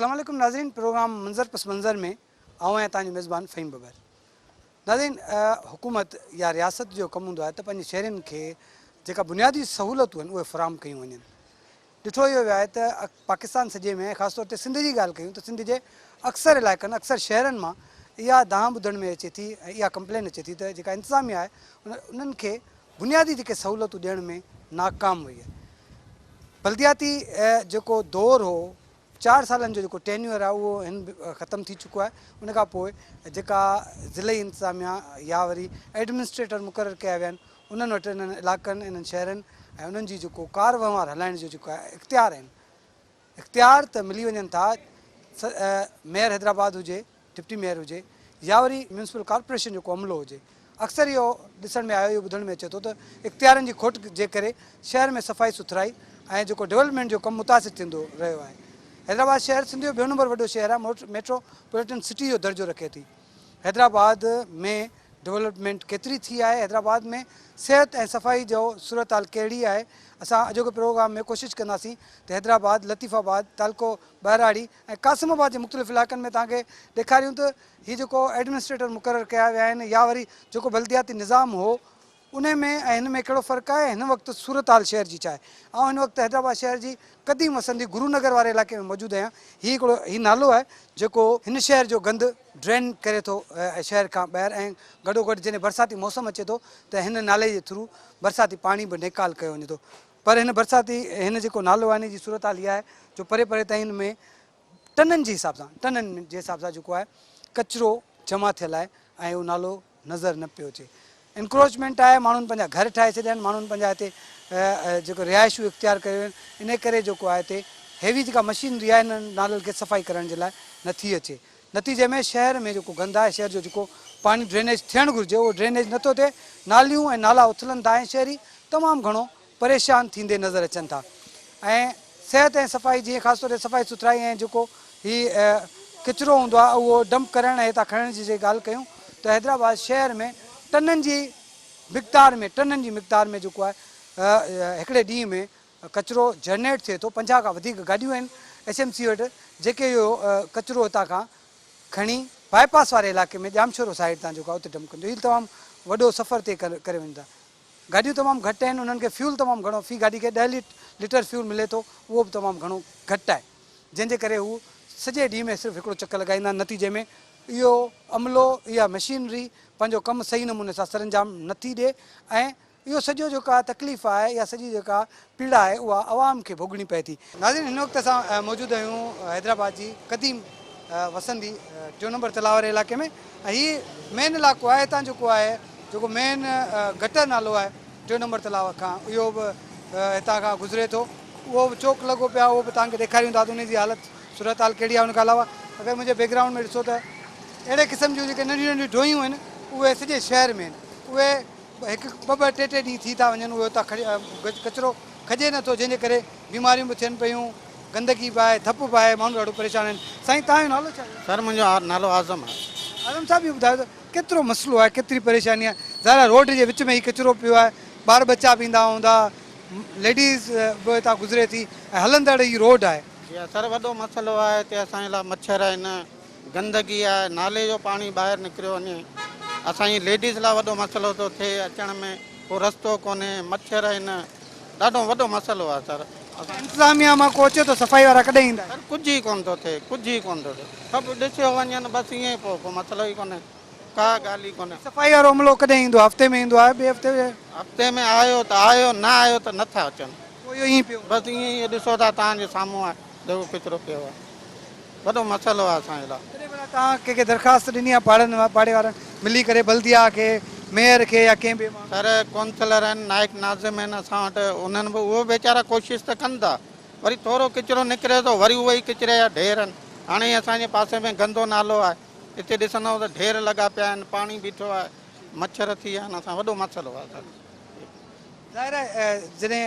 अस्सलाम वालेकुम नाज़रीन, प्रोग्राम मंज़र पस मंज़र में आऊं आहियां तव्हांजो मेज़बान फ़हीम बबर। नाज़रीन, हुकूमत या रियासत जो कमु हूंदो आहे त पंहिंजे शहरनि खे जेका बुनियादी सहूलियतूं आहिनि उहे फ़राहम कयूं वञनि। ॾिठो इहो वियो आहे त पाकिस्तान सॼे में ख़ासि तौर ते सिंध जी ॻाल्हि कयूं त सिंध जे अक्सर इलाइक़नि अक्सर शहरनि मां इहा दांह ॿुधण में अचे थी ऐं इहा कंप्लेन अचे थी त जेका इंतिज़ामिया आहे उन्हनि खे बुनियादी जेके सहूलियतूं ॾियण में नाकाम वई आहे। बल्दियाती जेको दौरु हो 4 सालनि जो जेको टेन्यूअर आहे उहो हिन ख़तमु थी चुको आहे। उन खां पोइ जेका ज़िले इंतिज़ामिया या वरी एडमिनिस्ट्रेटर मुक़ररु कया विया आहिनि उन्हनि वटि इन्हनि इलाइक़नि इन्हनि शहरनि ऐं उन्हनि जी जेको कार वहिंवार हलाइण जो जेको आहे इख़्तियार आहिनि, इख़्तियार त मिली वञनि था। मेयर हैदराबाद हुजे, डिप्टी मेयर हुजे या वरी म्यूनिसिपल कॉर्पोरेशन जेको अमलो हुजे, अक्सर इहो ॾिसण में आयो, इहो ॿुधण में अचे थो त इख़्तियारनि जी खोट जे करे शहर में सफ़ाई सुथराई ऐं जेको डेवलपमेंट जो कमु मुतासिर थींदो रहियो आहे। हैदराबाद शहर सिंध जो ॿियो नंबर वॾो शहर आहे, मेट्रोपॉलिटन सिटी जो दर्जो रखे थी। हैदराबाद में डेवलपमेंट केतिरी थी आहे, हैदराबाद में सिहत ऐं सफ़ाई जो सूरत हाल कहिड़ी आहे। असां अॼोके प्रोग्राम में कोशिशि कंदासीं त हैदराबाद, लतीफ़ाबाद, तालको, बहराड़ी ऐं कासिमाबाद जे मुख़्तलिफ़ इलाइक़नि में तव्हांखे ॾेखारियूं त हीअ जेको एडमिनिस्ट्रेटर मुक़ररु कया विया आहिनि या वरी जेको बल्दियाती निज़ाम हो उन में ऐं हिन में कहिड़ो फ़र्क़ु आहे। हिन वक़्तु सूरत हाल शहर जी छा आहे। ऐं हिन वक़्तु हैदराबाद शहर जी क़दीम वसंदी गुरुनगर वारे इलाइक़े में मौजूदु आहियां। हीउ नालो आहे जेको हिन शहर जो गंद ड्रेन करे थो शहर खां ॿाहिरि, ऐं गॾोगॾु जॾहिं बरसाती मौसमु अचे थो त हिन नाले जे थ्रू बरसाती पाणी बि निकाल कयो वञे थो। पर हिन बरसाती हिन जेको नालो आहे हिन जी सूरत हाल इहा आहे जो परे परे ताईं हिन में टननि जे हिसाब सां जेको आहे कचिरो जमा थियल आहे ऐं उहो नालो नज़र न पियो अचे। इंक्रोचमेंट आहे, माण्हुनि पंहिंजा घर ठाहे छॾिया आहिनि, माण्हुनि पंहिंजा हिते जेको रिहाइशूं इख़्तियार कयूं आहिनि। इन करे जेको आहे हिते हेवी जेका मशीनरी आहे हिन नालनि खे सफ़ाई करण जे लाइ नथी अचे। नतीजे में शहर में जेको गंद आहे, शहर जो जेको पाणी ड्रेनेज थियणु घुरिजे उहो ड्रेनेज नथो थिए। नालियूं ऐं नाला उथलनि था ऐं शहरी तमामु घणो परेशान थींदे नज़र अचनि था। ऐं सिहत ऐं सफ़ाई, जीअं ख़ासि तौर ते सफ़ाई सुथराई ऐं जेको हीअ किचिरो हूंदो आहे उहो डंप करण ऐं हितां खणण जी ॻाल्हि कयूं त हैदराबाद शहर में टननि जी मिक़दार में जेको आहे हिकिड़े ॾींहं में कचिरो जनरेट थिए थो। 50 खां वधीक गाॾियूं आहिनि SMC वटि जेके इहो कचिरो हितां खां खणी बाईपास वारे इलाइक़े में जामशोरो साइड तां जेको आहे उते डंप कंदो। हीउ तमामु वॾो सफ़र तइ करे वञनि था। गाॾियूं तमामु घटि आहिनि, उन्हनि खे फ्यूल तमामु घणो, फी गाॾी खे 10 लीटर फ्यूल मिले थो, उहो बि तमामु घणो घटि आहे, जंहिंजे करे हू सॼे ॾींहं में सिर्फ़ु हिकिड़ो चकर लॻाईंदा आहिनि। नतीजे में इहो अमलो, इहा मशीनरी पंहिंजो कमु सही नमूने सां सरंजाम नथी ॾिए ऐं इहो सॼो जेका तकलीफ़ आहे या सॼी जेका पीड़ा आहे उहा आवाम खे भोगणी पए थी। नाज़रीन, हिन वक़्तु असां मौजूदु आहियूं हैदराबाद जी क़दीम वसंदी 2 नंबर तलाउ वारे इलाइक़े में। ऐं हीअ मेन इलाइक़ो आहे, हितां जेको मेन गटर नालो आहे 2 नंबर तलाउ खां, इहो बि हितां खां गुज़रे थो। उहो बि चौक लॻो पियो आहे, उहो बि तव्हांखे ॾेखारियूं था त उन जी हालति सूरत हाल कहिड़ी आहे। उनखां अलावा अगरि मुंहिंजे बैकग्राउंड में ॾिसो त अहिड़े क़िस्म जूं जेके नंढियूं नंढियूं ड्रॉइंयूं आहिनि उहे सॼे शहर में आहिनि। उहे हिकु ॿ टे ॾींहं थी था वञनि, उहे हुतां कचिरो खॼे नथो, जंहिंजे करे बीमारियूं बि थियनि पियूं, गंदगी बि आहे, धप बि आहे, माण्हू ॾाढो परेशान आहिनि। साईं, तव्हांजो नालो छा आहे? सर, मुंहिंजो नालो आज़म आहे। आज़म साहिब, इहो ॿुधायो त केतिरो मसइलो आहे, केतिरी परेशानी आहे? ज़ाहिर रोड जे विच में ई कचिरो पियो आहे, ॿार बच्चा बि ईंदा हूंदा, लेडीज़ बि हितां गुज़रे थी ऐं हलंदड़ ई रोड आहे। सर, वॾो मसइलो आहे हिते असांजे लाइ। मच्छर आहिनि, गंदगी आहे, नाले जो पाणी ॿाहिरि निकिरियो वञे। असांजी लेडीज़ लाइ वॾो मसइलो थो थिए अचण में, को रस्तो कोन्हे, मच्छर आहिनि, ॾाढो वॾो मसइलो आहे सर। इंतिज़ामिया मां को अचे थो, सफ़ाई वारा कॾहिं ईंदा? सर, कुझु ई कोन थो थिए, कुझु ई कोन थो थिए। सभु ॾिसियो वञनि बसि ईअं ई, पोइ मसइलो ई कोन्हे, का ॻाल्हि ई कोन्हे। सफ़ाई वारो अमलो कॾहिं ईंदो? हफ़्ते में ईंदो आहे, ॿिए हफ़्ते में आयो त आयो, न आयो त नथा अचनि। इहो ईअं पियो बसि ईअं ई ॾिसो था, तव्हांजे साम्हूं आहे जेको किचिरो पियो आहे। वॾो मसइलो आहे असांजे लाइ। तव्हां कंहिंखे दरख़्वास्त ॾिनी आहे पाड़े वारनि मिली करे, बल्दिया खे, मेयर खे या कंहिं बि? सर, काउंसलर आहिनि, नाइक नाज़िम आहिनि असां वटि, उन्हनि बि उहो वीचारा कोशिशि त कनि था, वरी थोरो किचिरो निकिरे थो, वरी उहे ई किचिरे जा ढेर आहिनि। हाणे असांजे पासे में गंदो नालो आहे, हिते ॾिसंदव त ढेर लॻा पिया आहिनि, पाणी बीठो आहे, मच्छर थी विया आहिनि। असां वॾो मसइलो आहे सर। ज़ाहिर आहे जॾहिं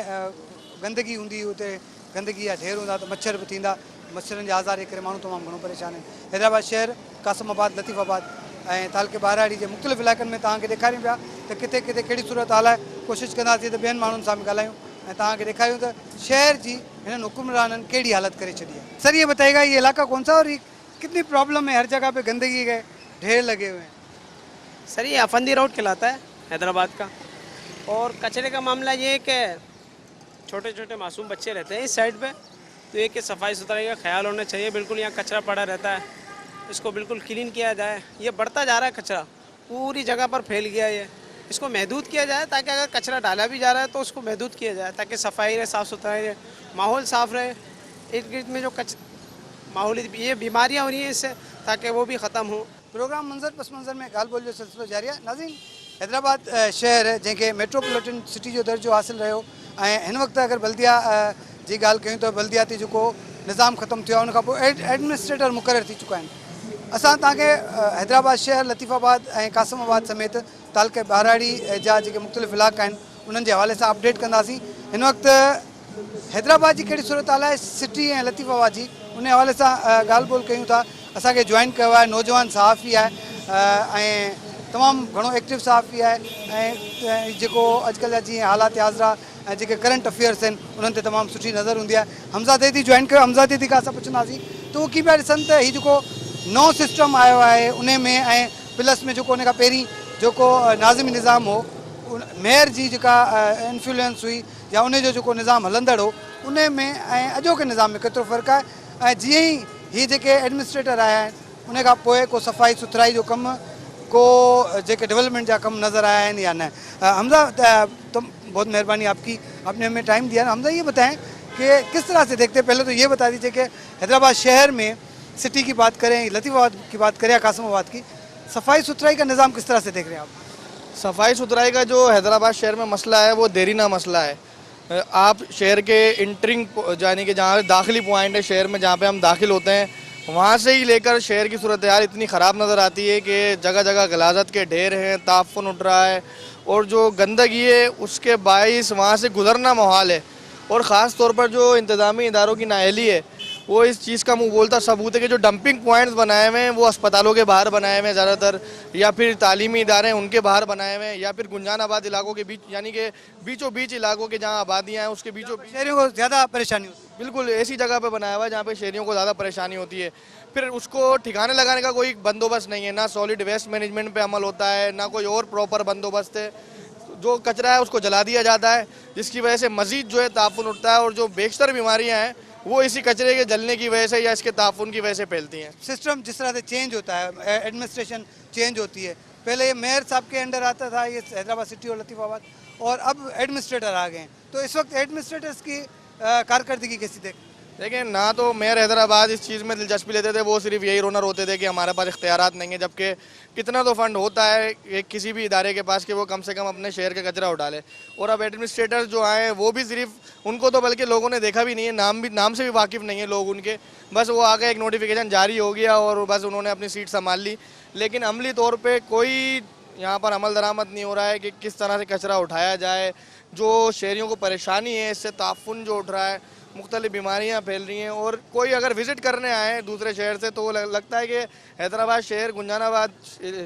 गंदगी हूंदी, उते गंदगी जा ढेर हूंदा त मच्छर बि थींदा, मच्छरनि जे आज़ारे करे माण्हू तमामु घणो परेशान आहिनि। हैदराबाद शहर, कासिमाबाद, लतीफ़ाबाद ऐं तालके बहराड़ी जे मुख़्तलिफ़ इलाइक़नि में तव्हांखे ॾेखारियूं पिया त किथे किथे कहिड़ी सूरत हाल आहे। कोशिशि कंदासीं त ॿियनि माण्हुनि सां बि ॻाल्हायूं। ऐं तव्हांखे ॾेखारियूं त शहर जी हिननि हुकुमराननि कहिड़ी हालत करे छॾी है। सर ये बताइएगा ये इलाका कौन सा और ये कितनी प्रॉब्लम है, हर जगह पे गंदगी के ढेर लगे हुए हैं? सर ये अफंदी रोड कहलाता है हैदराबाद का। और कचरे का मामला ये है कि छोटे छोटे मासूम बच्चे रहते हैं इस साइड पे, तो ये कि सफाई सुथराई का ख्याल होना चाहिए। बिल्कुल यहाँ कचरा पड़ा रहता है, इसको बिल्कुल क्लीन किया जाए। ये बढ़ता जा रहा है कचरा, पूरी जगह पर फैल गया ये। इसको महदूद किया जाए ताकि अगर कचरा डाला भी जा रहा है तो उसको महदूद किया जाए ताकि सफाई रहे, साफ़ सुथराई रहे, माहौल साफ़ रहे। इर्द गिर्द में जो माहौली ये बीमारियाँ हो रही हैं इससे, ताकि वो भी ख़त्म हो। प्रोग्राम मंज़र पस मंज़र में ॻाल्हि ॿोल जो सिलसिलो जारी आहे। नाज़रीन, हैदराबाद शहर जंहिंखे मेट्रोपॉलिटन सिटी जो दर्जो हासिल रहियो ऐं हिन वक़्तु अगरि बल्दिया जी ॻाल्हि कयूं त बल्दियाती जेको निज़ाम ख़तमु थियो आहे उन खां पोइ एडमिनिस्ट्रेटर मुक़ररु थी चुका आहिनि। असां तव्हांखे हैदराबाद शहर, लतीफ़ाबाद ऐं कासिमाबाद समेत तालुके ॿाराड़ी जा जेके मुख़्तलिफ़ इलाइक़ा आहिनि उन्हनि जे हवाले सां अपडेट कंदासीं। हिन वक़्तु हैदराबाद जी कहिड़ी सूरत हाल आहे सिटी ऐं लतीफ़ाबाद जी, उन हवाले सां ॻाल्हि ॿोल कयूं था। असांखे जॉइन कयो आहे नौजवान सहाफ़ी आहे ऐं तमामु घणो एक्टिव सहाफ़ी आहे ऐं जेको अॼुकल्ह जा जीअं हालात हाज़िरा ऐं जेके करंट अफेयर्स आहिनि उन्हनि ते तमामु सुठी नज़र हूंदी आहे। हमज़ा दीदी जॉइन कयो। हमज़ा दीदी खां असां पुछंदासीं त उहो कीअं पिया ॾिसनि त हीउ जेको नओं सिस्टम आयो आहे उन में ऐं प्लस में जेको उन खां पहिरीं जेको नाज़िमी निज़ाम हो, मेयर जी जेका इन्फ्लुएंस हुई या उन जो जेको निज़ाम हलंदड़ हो उन में ऐं अॼोके निज़ाम में केतिरो फ़र्क़ु आहे। ऐं जीअं ई हीअ जेके एडमिनिस्ट्रेटर आया आहिनि उन खां पोइ को सफ़ाई सुथराई जो कमु, को जेके डेवलपमेंट जा कम नज़र आया हैं या न? हमजा, तो बहुत मेहरबानी आपकी, आपने हमें टाइम दिया। हमजा ये बताएं कि किस तरह से देखते हैं, पहले तो ये बता दीजिए कि हैदराबाद शहर में सिटी की बात करें, लतीफ़ाबाद की बात करें या कासिमाबाद की, सफाई सुथराई का निज़ाम किस तरह से देख रहे हैं आप? सफाई सुथराई का जो हैदराबाद शहर में मसला है वो देरीना मसला है। आप शहर के इंटरिंग यानी कि जहाँ दाखिली पॉइंट है शहर में, जहाँ पे हम दाखिल होते हैं, वहाँ से ही लेकर शहर की सूरत हाल इतनी ख़राब नज़र आती है कि जगह जगह गलाजत के ढेर हैं, ताफ़ुन उठ रहा है और जो गंदगी है उसके बाइस वहाँ से गुजरना मुहाल है। और ख़ास तौर पर जो इंतज़ामी इदारों की नाअहली है वो इस चीज़ का मुँह बोलता सबूत है कि जो डंपिंग पॉइंट्स बनाए हुए हैं वो अस्पतालों के बाहर बनाए हुए हैं ज़्यादातर, या फिर तालीमी इदारे हैं उनके बाहर बनाए हुए हैं, या फिर गुंजानाबाद इलाकों के बीच यानी कि बीचों बीच इलाकों के जहाँ आबादियाँ हैं उसके बीचों बीच शहरियों को ज़्यादा परेशानी होती है। बिल्कुल ऐसी जगह पे बनाया हुआ है जहाँ पे शहरियों को ज़्यादा परेशानी होती है। फिर उसको ठिकाने लगाने का कोई बंदोबस्त नहीं है, ना सॉलिड वेस्ट मैनेजमेंट पे अमल होता है, ना कोई और प्रॉपर बंदोबस्त है। जो कचरा है उसको जला दिया जाता है, जिसकी वजह से मज़ीद जो है ताफुन उठता है और जो बेशतर बीमारियाँ हैं वो इसी कचरे के जलने की वजह से या इसके ताफुन की वजह से फैलती हैं। सिस्टम जिस तरह से चेंज होता है, एडमिनिस्ट्रेशन चेंज होती है, पहले ये मेयर साहब के अंडर आता था ये हैदराबाद सिटी और लतीफ़ाबाद, और अब एडमिनिस्ट्रेटर आ गए हैं, तो इस वक्त एडमिनिस्ट्रेटर्स की कारकर्दगी कैसी देखिए, ना तो मेयर हैदराबाद इस चीज़ में दिलचस्पी लेते थे, वो सिर्फ यही रोना रोते थे कि हमारे पास इख्तियारात नहीं है, जबकि कितना तो फंड होता है एक किसी भी इदारे के पास कि वो कम से कम अपने शहर का कचरा उठा ले। और अब एडमिनिस्ट्रेटर जो आए वो भी सिर्फ उनको तो बल्कि लोगों ने देखा भी नहीं है, नाम से भी वाकिफ़ नहीं है लोग उनके, बस वो आ गए, एक नोटिफिकेशन जारी हो गया और बस उन्होंने अपनी सीट संभाल ली। लेकिन अमली तौर पर कोई यहाँ पर अमल दरामद नहीं हो रहा है कि किस तरह से कचरा उठाया जाए। जो शहरियों को परेशानी है इससे ताफुन जो उठ रहा है, मुख्तलिफ बीमारियाँ फैल रही हैं, और कोई अगर विज़िट करने आए दूसरे शहर से तो लगता है कि हैदराबाद शहर गुंजानाबाद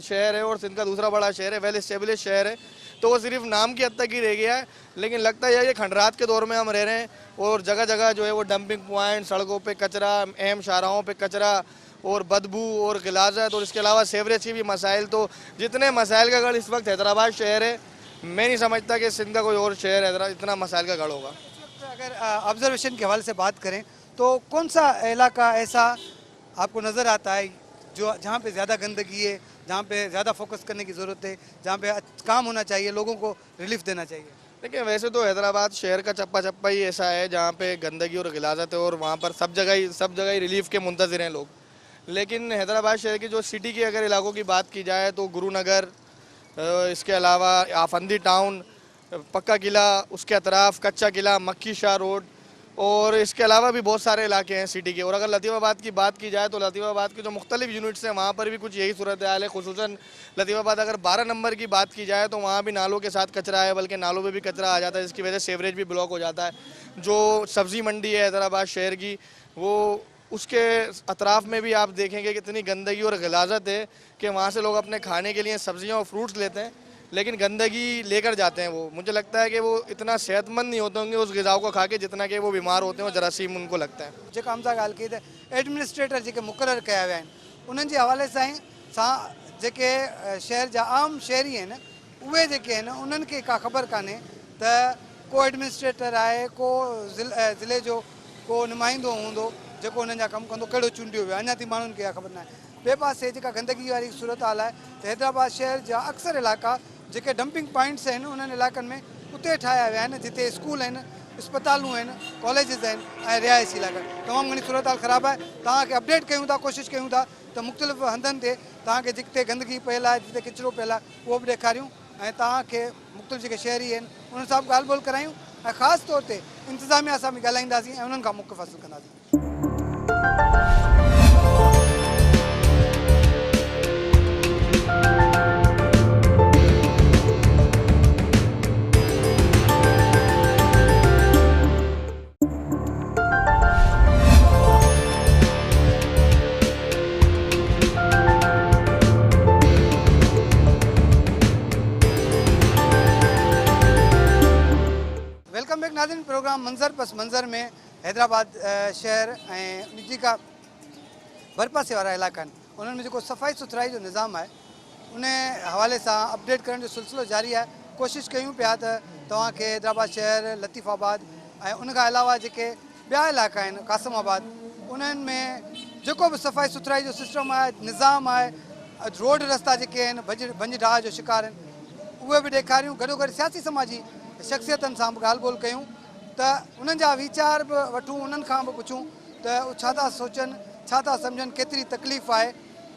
शहर है और सिंध का दूसरा बड़ा शहर है, वेल एस्टेब्लिश शहर है, तो वो सिर्फ नाम की हद तक ही रह गया है। लेकिन लगता है ये खंडरात के दौर में हम रह रहे हैं और जगह जगह जो है वो डंपिंग पॉइंट, सड़कों पर कचरा, अहम शाहराहों पर कचरा और बदबू और गिलाजत, और इसके अलावा सेवरेज की भी मसाइल। तो जितने मसाइल का गढ़ इस वक्त हैदराबाद शहर है, मैं नहीं समझता कि सिंध का कोई और शहर हैदराबाद इतना मसाइल का गढ़ होगा। अगर ऑब्जर्वेशन के हवाले से बात करें तो कौन सा इलाका ऐसा आपको नज़र आता है जो जहाँ पे ज़्यादा गंदगी है, जहाँ पे ज़्यादा फोकस करने की ज़रूरत है, जहाँ पे काम होना चाहिए, लोगों को रिलीफ देना चाहिए? देखिए, वैसे तो हैदराबाद शहर का चप्पा चप्पा ही ऐसा है जहाँ पे गंदगी और गिलाजत है और वहाँ पर सब जगह ही रिलीफ के मुंतज़िर हैं लोग। लेकिन हैदराबाद शहर की जो सिटी के अगर इलाकों की बात की जाए तो गुरुनगर, इसके अलावा आफंदी टाउन, पक्का किला, उसके अतराफ़ कच्चा किला, मक्की शाह रोड, और इसके अलावा भी बहुत सारे इलाके हैं सिटी के। और अगर लतीफ़ाबाद की बात की जाए तो लतीफ़ाबाद की जो मुख्तलिफ यूनिट्स हैं वहाँ पर भी कुछ यही सूरत हाल है। खुसूसन लतीफ़ाबाद अगर 12 नंबर की बात की जाए तो वहाँ भी नालों के साथ कचरा है, बल्कि नालों में भी कचरा आ जाता है, जिसकी वजह से सेवरेज भी ब्लॉक हो जाता है। जो सब्ज़ी मंडी है हैदराबाद शहर की, वो उसके अतराफ़ में भी आप देखेंगे कि इतनी गंदगी और गिलाजत है कि वहाँ से लोग अपने खाने के लिए सब्ज़ियाँ और फ्रूट्स लेते हैं, लेकिन गंदगी लेकर जाते हैं। वो मुझे लगता है कि वो इतना सेहतमंद नहीं होते होंगे उस ग़िज़ा को खा के जितना कि वो बीमार होते हैं और जरासीम उनको लगता है। जेका हम सां ॻाल्हि कई त एडमिनिस्ट्रेटर जेके मुक़ररु कया विया आहिनि उन्हनि जे हवाले सां ई सां जेके शहर जा आम शहरी आहिनि उहे जेके आहिनि उन्हनि खे का ख़बर कान्हे त को एडमिनिस्ट्रेटर आहे, को ज़िले जो को नुमाइंदो हूंदो जेको उन्हनि जा कमु कंदो, कहिड़ो चूंडियो वियो आहे, अञा ताईं माण्हुनि खे इहा ख़बर न आहे। ॿिए पासे जेका गंदगी वारी सूरत हाल आहे त हैदराबाद शहर जा अक्सर इलाइक़ा जेके डंपिंग पॉइंट्स आहिनि उन्हनि इलाइक़नि में उते ठाहिया विया आहिनि जिते स्कूल आहिनि, अस्पतालूं आहिनि, कॉलेजिस आहिनि ऐं रिहायशी इलाइक़ा। तमामु घणी सूरत हाल ख़राबु आहे। तव्हांखे अपडेट कयूं था, कोशिशि कयूं था त मुख़्तलिफ़ हंधनि ते तव्हांखे जिते गंदगी पियल आहे, जिते किचिरो पियल आहे उहो बि ॾेखारियूं ऐं तव्हांखे मुख़्तलिफ़ जेके शहरी आहिनि उन्हनि सां बि ॻाल्हि ॿोल करायूं ऐं ख़ासि तौर ते इंतिज़ामिया सां बि ॻाल्हाईंदासीं ऐं उन्हनि खां मौक़िफ़ हासिलु कंदासीं। वेलकम बैक नाज़रीन, प्रोग्राम मंज़र पस मंज़र में हैदराबाद शहर ऐं उन जेका भरपासे वारा इलाइक़ा आहिनि उन्हनि में जेको सफ़ाई सुथराई जो निज़ाम आहे उन हवाले सां अपडेट करण जो सिलसिलो जारी आहे। कोशिशि कयूं पिया त तव्हांखे हैदराबाद शहर, लतीफ़ाबाद ऐं उनखां अलावा जेके ॿिया इलाइक़ा आहिनि कासिमाबाद उन्हनि में जेको बि सफ़ाई सुथराई जो सिस्टम आहे, निज़ाम आहे, रोड रस्ता जेके आहिनि भंज ढाह जो शिकार आहिनि उहे बि ॾेखारियूं। गॾोगॾु सियासी समाजी शख़्सियतनि सां बि ॻाल्हि ॿोल कयूं त उन्हनि जा वीचार बि वठूं, उन्हनि खां बि पुछूं त छा था सोचनि, छा था सम्झनि, केतिरी तकलीफ़ आहे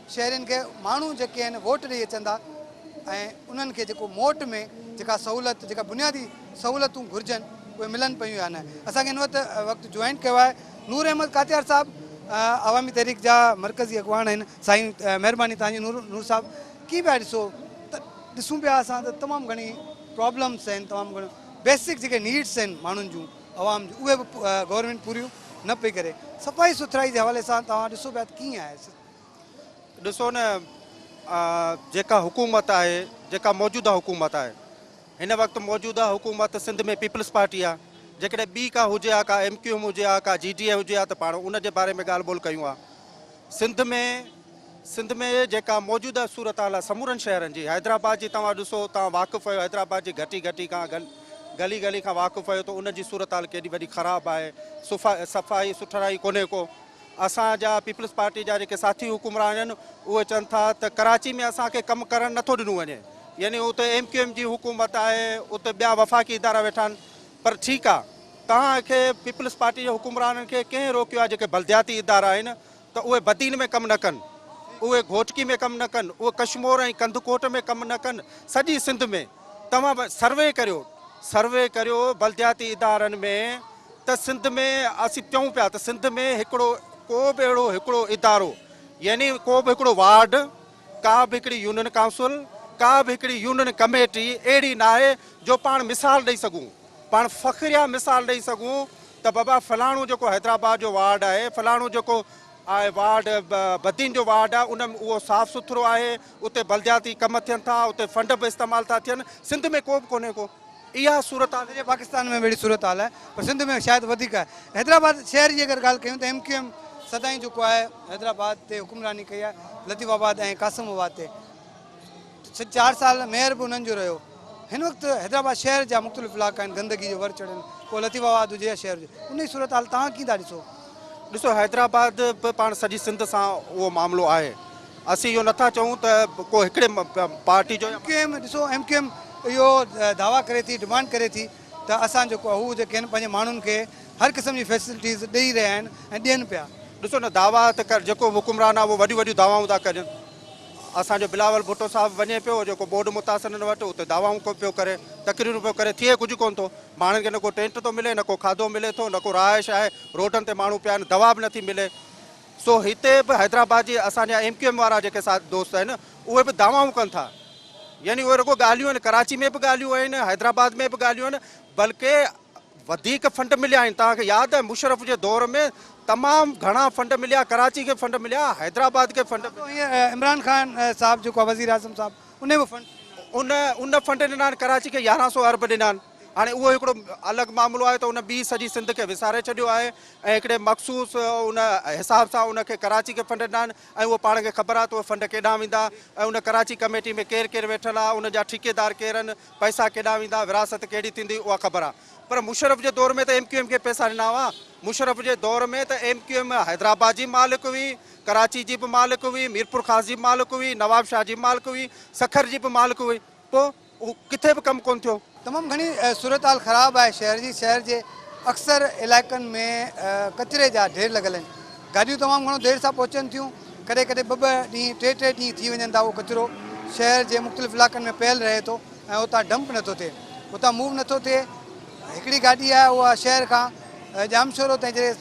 शहरियुनि खे। माण्हू जेके आहिनि वोट ॾेई अचनि था ऐं उन्हनि खे जेको मोट में जेका सहूलियत, जेका बुनियादी सहूलियतूं घुरिजनि उहे मिलनि पियूं या न। असांखे हिन वक़्तु जॉइन कयो आहे नूर अहमद कातियार साहिबु, अवामी तहरीक जा मरकज़ी अॻवान आहिनि। साईं महिरबानी तव्हांजी। नूर साहिबु कीअं पिया ॾिसो त ॾिसूं पिया असां त तमामु घणी प्रॉब्लम्स आहिनि, तमामु घणियूं बेसिक जेके नीड्स आहिनि माण्हुनि जूं, आवाम जूं, उहे बि गवर्नमेंट पूरियूं न पई करे। सफ़ाई सुथराई जे हवाले सां तव्हां ॾिसो पिया त कीअं आहे? ॾिसो न, जेका हुकूमत आहे, जेका मौजूदा हुकूमत आहे हिन वक़्तु मौजूदा हुकूमत सिंध में पीपल्स पार्टी आहे। जेकॾहिं ॿी का हुजे हा, का MQM हुजे हा, का GDA हुजे हा त पाण उन जे बारे में ॻाल्हि ॿोल कयूं हा। सिंध में जेका मौजूदा सूरत हाल आहे समूरनि शहरनि जी, हैदराबाद जी तव्हां ॾिसो, तव्हां वाक़ुफ़ु आहियो हैदराबाद जी घटी खां गली गली खां वाक़ुफ़ु आहियो त उनजी सूरत हाल केॾी वॾी ख़राबु आहे। सफ़ाई सुथराई कोन्हे को। असांजा पीपल्स पार्टी जा जेके साथी हुकुमरान आहिनि उहे चवनि था त कराची में असांखे कमु करणु नथो ॾिनो वञे, यानी उते MQM जी हुकूमत आहे, उते ॿिया वफ़ाक़ी इदारा वेठा आहिनि। पर ठीकु आहे, तव्हांखे पीपल्स पार्टी जे हुकुमराननि खे कंहिं रोकियो आहे? जेके बलदियाती इदारा आहिनि त उहे बदीन में कमु न कनि, उहे घोटकी में कमु न कनि, उहे कश्मोर ऐं कंदकोट में कमु न कनि। सॼी सिंध में तव्हां सर्वे करियो बलदियाती इदारनि में त सिंध में असीं चऊं पिया त सिंध में को बि अहिड़ो हिकिड़ो इदारो, यानी को बि हिकिड़ो वार्ड, का बि हिकिड़ी यूनियन काउंसिल, का बि हिकिड़ी यूनियन कमेटी अहिड़ी न आहे जो पाण मिसाल ॾेई सघूं, पाण फ़ख़्रिया मिसाल ॾेई सघूं त बाबा फलाणो जेको हैदराबाद जो वार्ड आहे, फलाणो जेको आहे वार्ड बदीन जो वार्ड आहे, उन में उहो साफ़ु सुथिरो आहे, उते बलदियाती कम थियनि था, उते फंड बि इस्तेमालु था थियनि। सिंध में को बि कोन्हे को। इहा सूरत हाल आहे। पाकिस्तान में अहिड़ी सूरत हाल आहे पर सिंध में शायदि वधीक आहे। हैदराबाद शहर जी अगरि ॻाल्हि कयूं त MQM सदाईं जेको आहे हैदराबाद ते हुकुमरानी कई आहे, लतीफ़ाबाद ऐं कासिमाबाद ते 4 साल मेयर बि उन्हनि जो रहियो। हिन वक़्तु हैदराबाद शहर जा मुख़्तलिफ़ इलाइक़ा आहिनि गंदगी जो वर चढ़नि, को लतीफ़ाबाद हुजे या शहर हुजे, उन जी सूरत हाल तव्हां कीअं था ॾिसो? हैदराबाद बि पाण सॼी सिंध सां उहो मामिलो आहे। असीं इहो नथा चऊं त को हिकिड़े पार्टी जो ॾिसो MQM इहो दावा करे थी, डिमांड करे थी त असां जेको आहे हू जेके आहिनि पंहिंजे माण्हुनि खे हर क़िस्म जी फैसिलिटीज़ ॾेई रहिया आहिनि ऐं ॾियनि पिया। ॾिसो न, दावा त कर, जेको हुकुमरान आहे उहो वॾियूं वॾियूं दावाऊं था कनि। असांजो बिलावल भुट्टो साहिबु वञे पियो जेको बोर्ड मुतासिरनि वटि, उते दावाऊं पियो करे, तकरीरूं पियो करे, थिए कुझु कोन थो। माण्हुनि खे न को टेंट थो मिले, न को खाधो मिले थो, न को रहाइश आहे, रोडनि ते माण्हू पिया आहिनि, दवा बि नथी मिले। सो हिते बि हैदराबाद जी असांजा MQM वारा जेके दोस्त आहिनि उहे बि दावाऊं कनि था, यानी उहे रुगो ॻाल्हियूं आहिनि। कराची में बि ॻाल्हियूं आहिनि, हैदराबाद में बि ॻाल्हियूं आहिनि, बल्कि वधीक फंड मिलिया आहिनि। तव्हांखे यादि आहे मुशरफ जे दौर में तमामु घणा फंड मिलिया, कराची खे फंड मिलिया, हैदराबाद खे फंड। इमरान ख़ान साहिबु जेको आहे वज़ीर आज़म साहिबु, उन बि फंड उन उन फंड ॾिना आहिनि कराची खे 1100 अरब ॾिना आहिनि। हाणे उहो हिकिड़ो अलॻि मामिलो आहे त उन ॿी सॼी सिंध खे विसारे छॾियो आहे ऐं हिकिड़े मख़सूस उन हिसाब सां उनखे कराची खे फंड ॾिना आहिनि ऐं उहो पाण खे ख़बर आहे त उहे फंड केॾांहुं वेंदा ऐं उन कराची कमेटी में केरु केरु वेठल आहे, उन जा ठेकेदार केरु आहिनि, पैसा केॾांहुं वेंदा, विरासत कहिड़ी थींदी, उहा ख़बर आहे। पर मुशरफ जे दौर में त MQM खे पैसा ॾिना हुआ। मुशरफ जे दौर में त MQM हैदराबाद जी मालिक हुई, कराची जी बि मालिक हुई, मीरपुर ख़ास जी मालिक हुई, नवाब शाह जी मालिक हुई, सखर जी बि मालिक हुई। पोइ उहो किथे बि कमु कोन थियो। तमामु घणी सूरत हाल ख़राबु आहे शहर जी। शहर जे अक्सर इलाइक़नि में कचिरे जा ढेर लॻल आहिनि। गाॾियूं तमामु घणो देरि सां पहुचनि थियूं, कॾहिं कॾहिं ॿ ॾींहं टे ॾींहं थी वञनि था। उहो कचिरो शहर जे मुख़्तलिफ़ इलाइक़नि में पयल रहे थो ऐं उतां डंप नथो थिए, उतां मूव नथो थिए। हिकिड़ी गाॾी आहे उहा शहर खां जामशोरो ताईं जॾहिं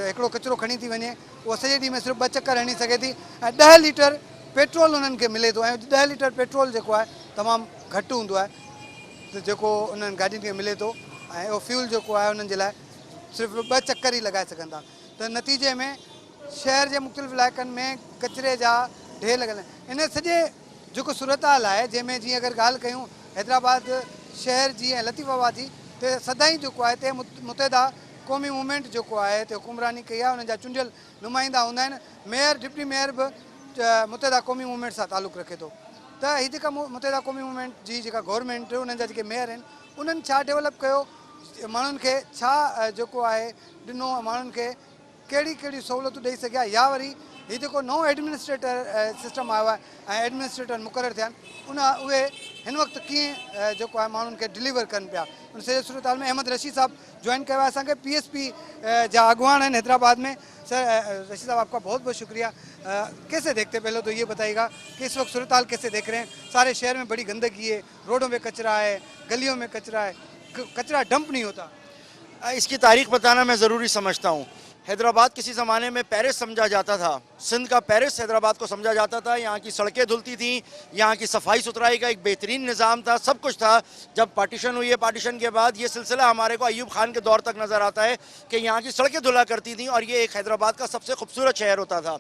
हिकिड़ो कचिरो खणी थी वञे, उहा सॼे ॾींहं में सिर्फ़ु 2 चकर हणी सघे थी ऐं 10 लीटर पेट्रोल उन्हनि खे मिले थो ऐं 10 लीटर पेट्रोल जेको आहे तमामु घटि हूंदो आहे जेको उन्हनि गाॾियुनि खे मिले थो ऐं उहो फ्यूल जेको आहे उन्हनि जे लाइ सिर्फ़ु 2 चकर ई लॻाए सघनि था। त नतीजे में शहर जे मुख़्तलिफ़ इलाइक़नि में कचिरे जा ढेर लॻल आहिनि। इन सॼे जेको सूरत हाल आहे जंहिंमें जीअं अगरि ॻाल्हि कयूं हैदराबाद शहर जी ऐं लतीफ़ाबाद जी, त सदाईं जेको आहे हिते मुतहिदा क़ौमी मूवमेंट जेको आहे हिते हुकुमरानी कई आहे, उन्हनि जा चूंडियल नुमाइंदा हूंदा आहिनि। मेयर डिप्टी मेयर बि मुतहिदा क़ौमी मूवमेंट सां तालुक़ु रखे थो। त हीअ जेका मुतहिदा क़ौमी मूवमेंट जी जेका गवर्नमेंट उन्हनि जा जेके मेयर आहिनि, उन्हनि छा डेवलप कयो, माण्हुनि खे छा जेको आहे ॾिनो, माण्हुनि खे कहिड़ी कहिड़ी सहूलियतूं ॾेई सघिया, या वरी हीअ जेको नओं एडमिनिस्ट्रेटर सिस्टम आयो आहे ऐं एडमिनिस्ट्रेटर मुक़ररु थिया आहिनि, उहे हिन वक़्तु कीअं जेको आहे माण्हुनि खे डिलीवर कनि पिया। उन सॼे सूरत हाल में अहमद रशीद साहब ज्वाइन किया है असांखे, PSP जा अगवान हैं हैदराबाद में। सर रशीद साहब आपका बहुत बहुत शुक्रिया। कैसे देखते हैं, पहले तो ये बताइएगा कि इस वक्त सूरत हाल कैसे देख रहे हैं? सारे शहर में बड़ी गंदगी है, रोडों में कचरा है, गलियों में कचरा है, कचरा डंप नहीं होता। इसकी तारीख बताना मैं ज़रूरी समझता हूँ। हैदराबाद किसी ज़माने में पेरिस समझा जाता था, सिंध का पेरिस हैदराबाद को समझा जाता था। यहाँ की सड़कें धुलती थीं, यहाँ की सफाई सुथराई का एक बेहतरीन निज़ाम था, सब कुछ था। जब पार्टीशन हुई है, पार्टीशन के बाद ये सिलसिला हमारे को अयूब खान के दौर तक नज़र आता है कि यहाँ की सड़कें धुला करती थीं और ये एक हैदराबाद का सबसे खूबसूरत शहर होता था।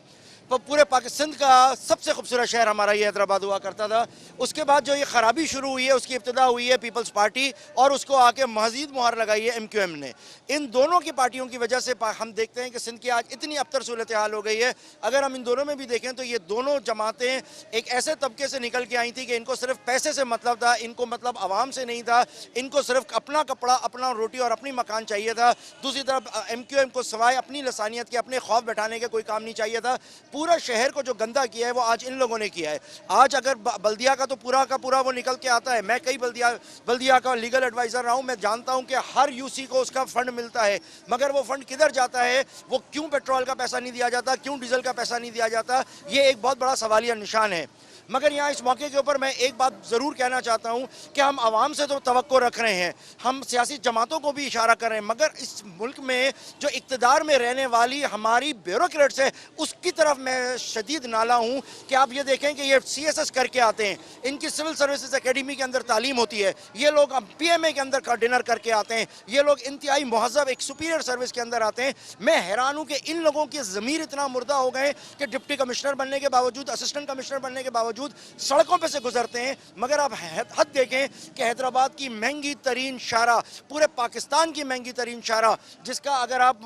तो पूरे पाकिस्तान का सबसे खूबसूरत शहर हमारा ये हैदराबाद हुआ करता था। उसके बाद जो ये ख़राबी शुरू हुई है, उसकी इब्तिदा हुई है पीपल्स पार्टी और उसको आके मज़ीद मुहर लगाई है MQM ने। इन दोनों की पार्टियों की वजह से हम देखते हैं कि सिंध की आज इतनी अबतर सूरत हाल हो गई है। अगर हम इन दोनों में भी देखें तो ये दोनों जमातें एक ऐसे तबके से निकल के आई थी कि इनको सिर्फ पैसे से मतलब था, इनको मतलब आवाम से नहीं था, इनको सिर्फ अपना कपड़ा, अपना रोटी और अपनी मकान चाहिए था। दूसरी तरफ MQM को सवाए अपनी लसानियत के, अपने खौफ बैठाने के कोई काम नहीं चाहिए था। पूरा शहर को जो गंदा किया है वो आज इन लोगों ने किया है। आज अगर बल्दिया का तो पूरा का पूरा वो निकल के आता है। मैं कई बल्दिया का लीगल एडवाइज़र रहा हूँ, मैं जानता हूँ कि हर UC को उसका फंड मिलता है, मगर वो फंड किधर जाता है, वो क्यों पेट्रोल का पैसा नहीं दिया जाता, क्यों डीजल का पैसा नहीं दिया जाता, ये एक बहुत बड़ा सवालिया निशान है। मगर यहाँ इस मौके के ऊपर मैं एक बात ज़रूर कहना चाहता हूँ कि हम आवाम से तो तवक्को रख रहे हैं, हम सियासी जमातों को भी इशारा कर रहे हैं, मगर इस मुल्क में जो इक़्तिदार में रहने वाली हमारी ब्यूरोक्रेट्स है उसकी तरफ मैं शदीद नाला हूँ कि आप ये देखें कि ये CSS करके आते हैं, इनकी सिविल सर्विसेज एकेडमी के अंदर तालीम होती है, ये लोग PMA के अंदर का डिनर करके आते हैं, ये लोग इंतहाई महज़ब एक सुपीरियर सर्विस के अंदर आते हैं। मैं हैरान हूँ कि इन लोगों के ज़मीर इतना मुर्दा हो गए कि डिप्टी कमिश्नर बनने के बावजूद, असिस्टेंट कमिश्नर बनने के बावजूद सड़कों पे से गुजरते हैं। मगर आप हद देखें कि हैदराबाद की महंगी तरीन शारा, पूरे पाकिस्तान की महंगी तरीन शारा, जिसका अगर आप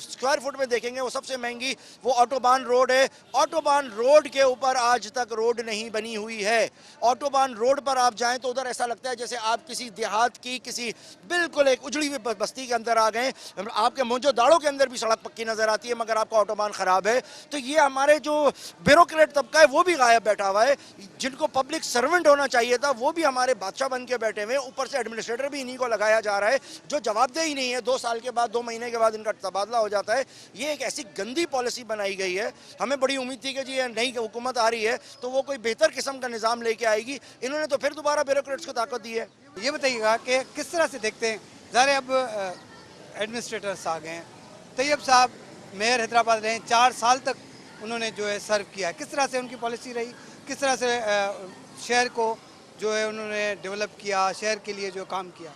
स्क्वायर फुट में देखेंगे वो सबसे महंगी वो ऑटोबान रोड है। ऑटोबान रोड के ऊपर आज तक रोड नहीं बनी हुई है। ऑटोबान रोड पर आप जाएं तो उधर ऐसा लगता है जैसे आप किसी देहात की किसी बिल्कुल एक उजड़ी हुई बस्ती के अंदर आ गए। आपके मोजोदाड़ों के अंदर भी सड़क पक्की नजर आती है, मगर आपका ऑटोबान खराब है। तो ये हमारे जो ब्यूरोक्रेट तबका है वो भी गायब बैठा हुआ है। जिनको पब्लिक सर्वेंट होना चाहिए था वो भी हमारे बादशाह बन के बैठे हुए हैं। ऊपर से एडमिनिस्ट्रेटर भी इन्हीं को लगाया जा रहा है जो जवाबदेही नहीं है। 2 साल के बाद, 2 महीने के बाद इनका तबादला हो जाता है। ये एक ऐसी गंदी पॉलिसी बनाई गई है। हमें बड़ी उम्मीद थी कि जी नई हुकूमत आ रही है तो वो कोई बेहतर किस्म का निज़ाम लेके आएगी। इन्होंने तो फिर दोबारा ब्यूरोक्रेट्स को ताकत दी है। ये बताइएगा कि किस तरह से देखते हैं, ज़ाहिर अब एडमिनिस्ट्रेटर्स आ गए हैं, तैयब साहब मेयर हैदराबाद रहे, 4 साल तक उन्होंने जो है सर्व किया है, किस तरह से उनकी पॉलिसी रही, किस तरह से शहर को जो है उन्होंने डेवलप किया, शहर के लिए जो काम किया?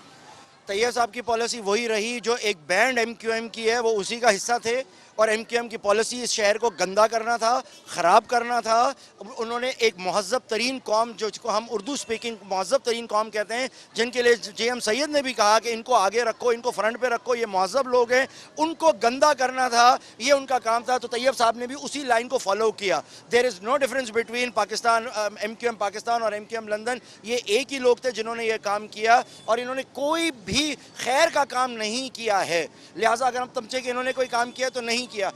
तैयब साहब की पॉलिसी वही रही जो एक बैंड MQM की है, वो उसी का हिस्सा थे और एमक्यूएम की पॉलिसी इस शहर को गंदा करना था, ख़राब करना था। उन्होंने एक महज़ब तरीन कौम, जिसको हम उर्दू स्पीकिंग महज़ब तरीन कौम कहते हैं, जिनके लिए JM सैयद ने भी कहा कि इनको आगे रखो, इनको फ्रंट पे रखो, ये महज़ब लोग हैं, उनको गंदा करना था, ये उनका काम था। तो तैयब साहब ने भी उसी लाइन को फॉलो किया। There is no difference between Pakistan, MQM Pakistan और एमक्यूएम लंदन। ये एक ही लोग थे जिन्होंने ये काम किया और इन्होंने कोई भी खैर का काम नहीं किया है। लिहाजा अगर हम समझे कि इन्होंने कोई काम किया तो नहीं किया।